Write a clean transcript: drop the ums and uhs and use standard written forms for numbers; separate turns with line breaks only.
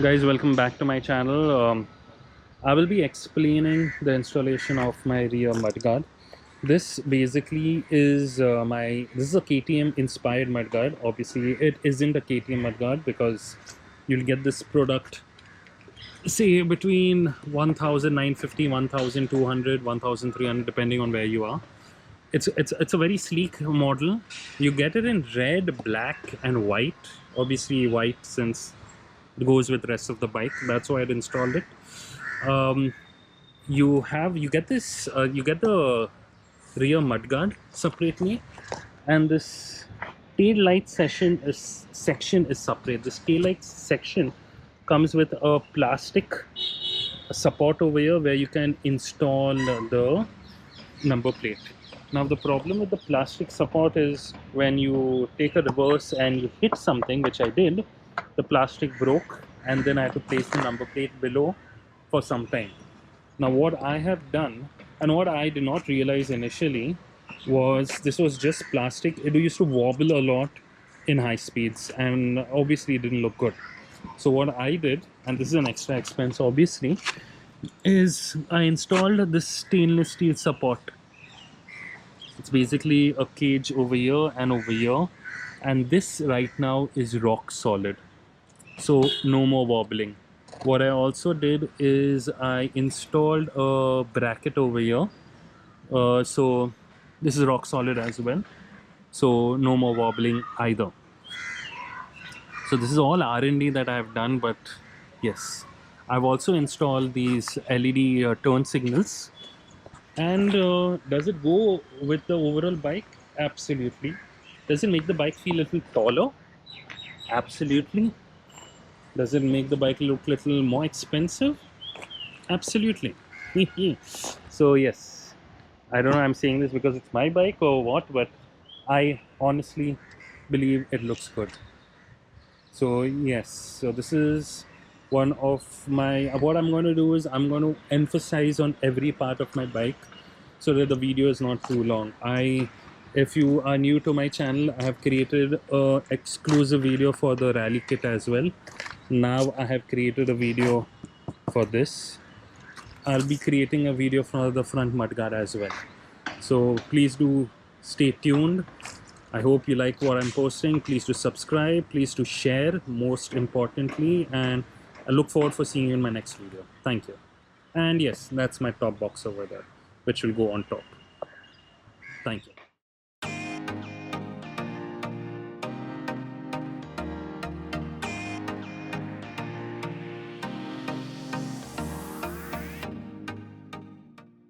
Guys, welcome back to my channel. I will be explaining the installation of my rear mudguard. This basically is this is a KTM inspired mudguard. Obviously it isn't a KTM mudguard because you'll get this product say between 1950, 1200, 1300 depending on where you are. It's a very sleek model. You get it in red, black and white. Obviously white since it goes with the rest of the bike. That's why I installed it. You get this you get the rear mudguard separately, and this tail light section is separate. This tail light section comes with a plastic support over here where you can install the number plate. Now the problem with the plastic support is when you take a reverse and you hit something, which I did, the plastic broke and then I had to place the number plate below for some time. Now what I have done, and what I did not realize initially, was this was just plastic. It used to wobble a lot in high speeds and obviously it didn't look good. So what I did, and this is an extra expense obviously, is I installed this stainless steel support. It's basically a cage over here and over here, and this right now is rock solid, so no more wobbling. What I also did is I installed a bracket over here, so this is rock solid as well, so no more wobbling either. So this is all R&D that I've done, but yes, I've also installed these LED turn signals. And does it go with the overall bike? Absolutely. Does it make the bike feel a little taller? Absolutely. Does it make the bike look a little more expensive? Absolutely. So yes, I don't know, I'm saying this because it's my bike or what, but I honestly believe it looks good. So yes, so this is one of my, what I'm going to do is I'm going to emphasize on every part of my bike so that the video is not too long. If you are new to my channel, I have created a exclusive video for the rally kit as well. Now I have created a video for this. I'll be creating a video for the front mudguard as well. So please do stay tuned. I hope you like what I'm posting. Please do subscribe, please do share, most importantly, and I look forward for seeing you in my next video. Thank you. And yes, that's my top box over there, which will go on top. Thank you.